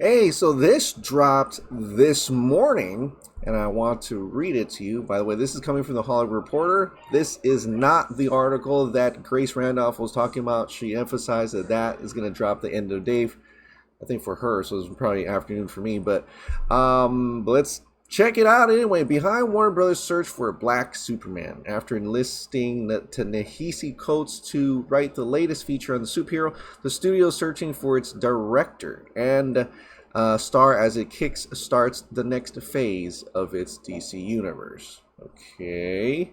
Hey, so this dropped this morning, and I want to read it to you. By the way, this is coming from the Hollywood Reporter. This is not the article that Grace Randolph was talking about. She emphasized that that is going to drop the end of the day, I think for her, so it's probably afternoon for me. But let's check it out anyway. Behind Warner Brothers' search for a black Superman, after enlisting the ta-nehisi Coates to write the latest feature on the superhero, the studio is searching for its director and star as it starts the next phase of its DC universe. Okay.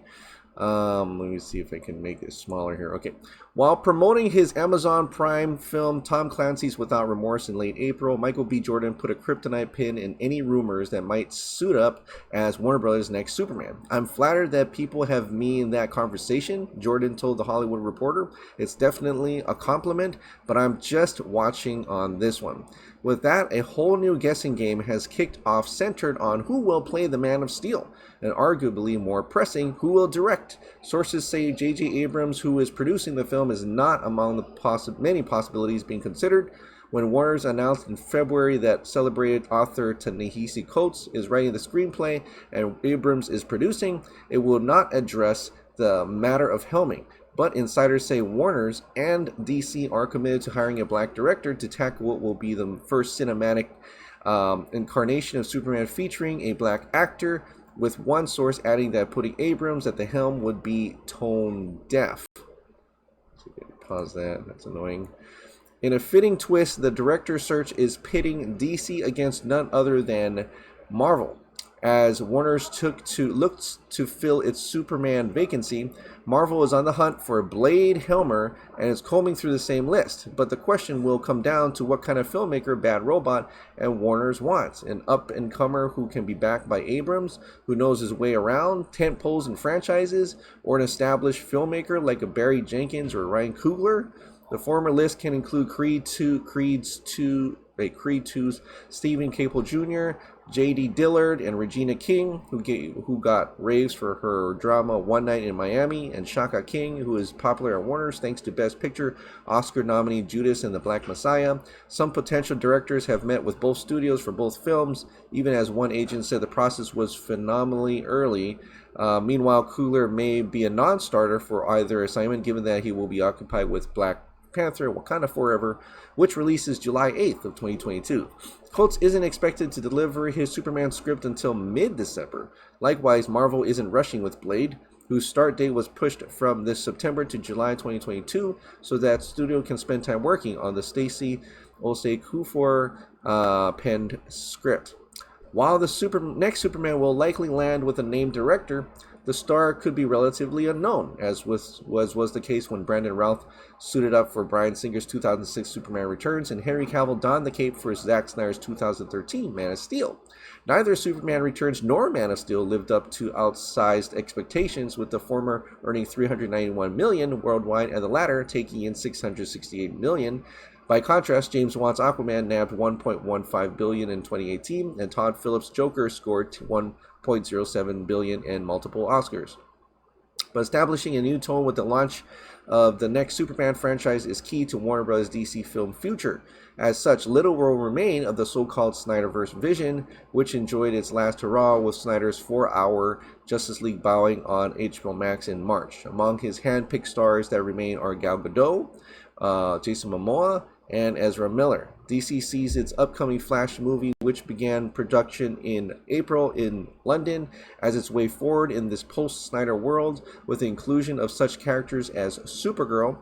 Let me see if I can make this smaller here. Okay. While promoting his Amazon Prime film Tom Clancy's Without Remorse in late April, Michael B. Jordan put a kryptonite pin in any rumors that might suit up as Warner Brothers' next Superman. I'm flattered that people have me in that conversation, Jordan told The Hollywood Reporter. It's definitely a compliment, but I'm just watching on this one. With that, a whole new guessing game has kicked off centered on who will play the Man of Steel, and arguably more pressing, who will direct. Sources say J.J. Abrams, who is producing the film, is not among the many possibilities being considered. When Warner's announced in February that celebrated author ta-nehisi Coates is writing the screenplay and Abrams is producing, it will not address the matter of helming. But insiders say Warner's and DC are committed to hiring a black director to tackle what will be the first cinematic incarnation of Superman featuring a black actor, with one source adding that putting Abrams at the helm would be tone deaf. So pause that, that's annoying. In a fitting twist, the director search is pitting DC against none other than Marvel. As Warner's looked to fill its Superman vacancy, Marvel is on the hunt for Blade Helmer and is combing through the same list. But the question will come down to what kind of filmmaker Bad Robot and Warner's wants. An up-and-comer who can be backed by Abrams, who knows his way around tentpoles and franchises, or an established filmmaker like a Barry Jenkins or Ryan Coogler. The former list can include Creed 2's Stephen Caple Jr., J.D. Dillard, and Regina King, who got raves for her drama One Night in Miami, and Shaka King, who is popular at Warner's thanks to Best Picture Oscar nominee Judas and the Black Messiah. Some potential directors have met with both studios for both films, even as one agent said the process was phenomenally early. Meanwhile, Coogler may be a non-starter for either assignment, given that he will be occupied with Black Panther Wakanda Forever, which releases July 8th of 2022. Coates isn't expected to deliver his Superman script until mid-December. Likewise, Marvel isn't rushing with Blade, whose start date was pushed from this September to July 2022, so that studio can spend time working on the Stacey Osei-Kuffour penned script. While the next Superman will likely land with a named director, the star could be relatively unknown, as was the case when Brandon Routh suited up for Bryan Singer's 2006 Superman Returns and Henry Cavill donned the cape for Zack Snyder's 2013 Man of Steel. Neither Superman Returns nor Man of Steel lived up to outsized expectations, with the former earning $391 million worldwide and the latter taking in $668 million. By contrast, James Wan's Aquaman nabbed $1.15 billion in 2018, and Todd Phillips' Joker scored $1.07 billion and multiple Oscars. But establishing a new tone with the launch of the next Superman franchise is key to Warner Bros. DC film future. As such, little will remain of the so-called Snyderverse vision, which enjoyed its last hurrah with Snyder's 4-hour Justice League bowing on HBO Max in March. Among his hand-picked stars that remain are Gal Gadot, Jason Momoa, and Ezra Miller. DC sees its upcoming Flash movie, which began production in April in London, as its way forward in this post-Snyder world, with the inclusion of such characters as Supergirl,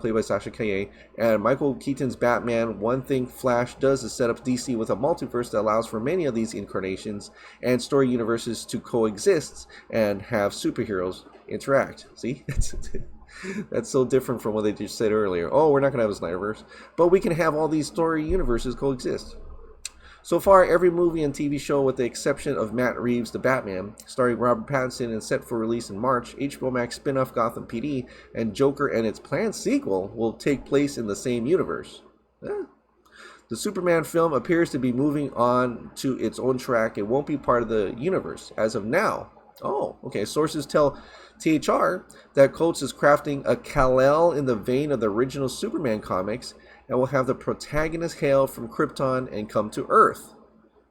played by Sasha Calle, and Michael Keaton's Batman. One thing Flash does is set up DC with a multiverse that allows for many of these incarnations and story universes to coexist and have superheroes interact. See? That's so different from what they just said earlier. Oh, we're not going to have a Snyderverse, but we can have all these story universes coexist. So far, every movie and TV show, with the exception of Matt Reeves' The Batman, starring Robert Pattinson and set for release in March, HBO Max spin-off Gotham PD, and Joker and its planned sequel will take place in the same universe. The Superman film appears to be moving on to its own track. It won't be part of the universe as of now. Oh, okay. Sources tell THR that Coates is crafting a Kal-El in the vein of the original Superman comics, and will have the protagonist hail from Krypton and come to Earth.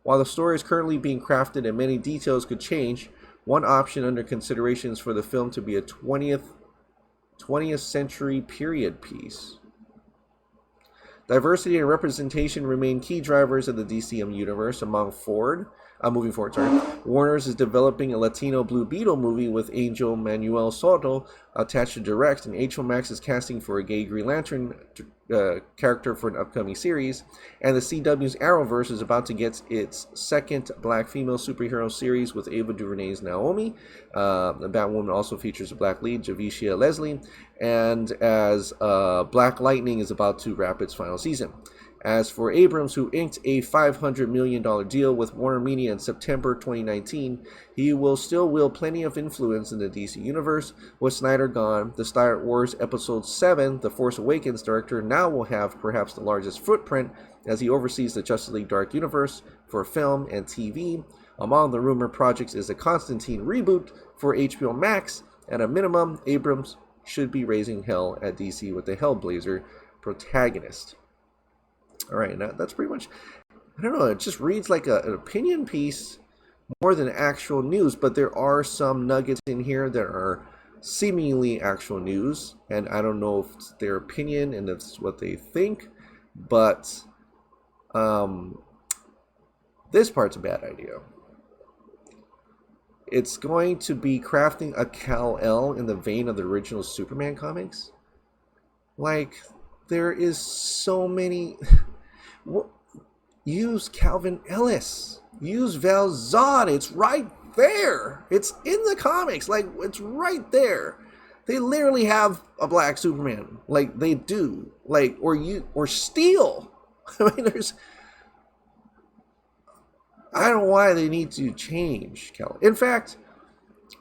While the story is currently being crafted and many details could change, one option under consideration is for the film to be a 20th century period piece. Diversity and representation remain key drivers of the DCM universe. Moving forward, Warner's is developing a Latino Blue Beetle movie with Angel Manuel Soto attached to direct, and HBO Max is casting for a gay Green Lantern character for an upcoming series, and the CW's Arrowverse is about to get its second black female superhero series with Ava DuVernay's Naomi. The Batwoman also features a black lead, Javicia Leslie, and as Black Lightning is about to wrap its final season. As for Abrams, who inked a $500 million deal with Warner Media in September 2019, he will still wield plenty of influence in the DC universe. With Snyder gone, the Star Wars Episode 7, The Force Awakens director, now will have perhaps the largest footprint as he oversees the Justice League Dark Universe for film and TV. Among the rumored projects is a Constantine reboot for HBO Max. At a minimum, Abrams should be raising hell at DC with the Hellblazer protagonist. All right, now that's pretty much, I don't know, it just reads like an opinion piece more than actual news, but there are some nuggets in here that are seemingly actual news, and I don't know if it's their opinion and if it's what they think, but this part's a bad idea. It's going to be crafting a Kal-El in the vein of the original Superman comics. Like, there is so many... Use Calvin Ellis. Use Val Zod. It's right there. It's in the comics. Like, it's right there. They literally have a black Superman. Like, they do. Like, or Steel. I mean, I don't know why they need to change Calvin. In fact,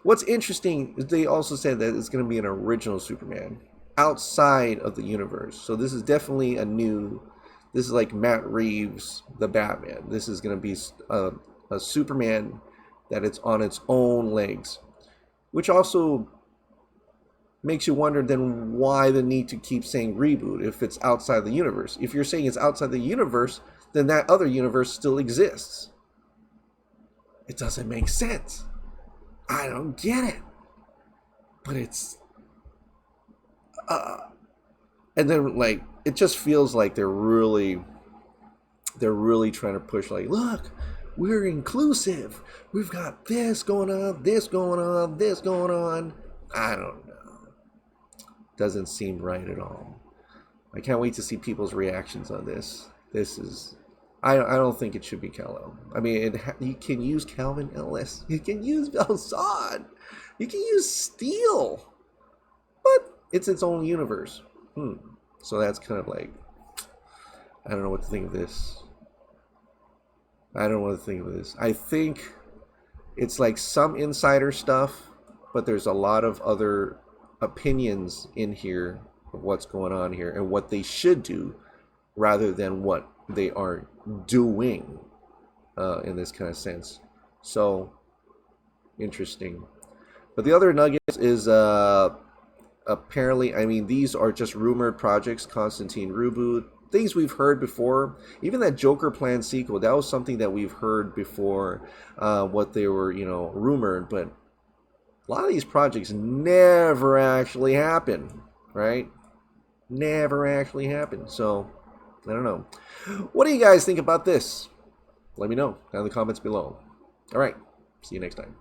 what's interesting is they also said that it's going to be an original Superman outside of the universe. So this is definitely this is like Matt Reeves, the Batman. This is going to be a Superman that it's on its own legs, which also makes you wonder then why the need to keep saying reboot if it's outside the universe. If you're saying it's outside the universe, then that other universe still exists. It doesn't make sense. I don't get it. But it's... and then, like, it just feels like they're really trying to push, like, look, we're inclusive. We've got this going on, this going on, this going on. I don't know. Doesn't seem right at all. I can't wait to see people's reactions on this. This is... I don't think it should be Kal-El. I mean, you can use Calvin Ellis. You can use Val Zod. You can use Steel. But it's its own universe. So that's kind of like, I don't know what to think of this. I think it's like some insider stuff, but there's a lot of other opinions in here of what's going on here and what they should do rather than what they are doing in this kind of sense. So, interesting. But the other nuggets is... apparently, I mean, these are just rumored projects. Constantine reboot, things we've heard before. Even that Joker planned sequel, that was something that we've heard before, what they were, rumored. But a lot of these projects never actually happen, right? Never actually happen. So, I don't know. What do you guys think about this? Let me know down in the comments below. All right, see you next time.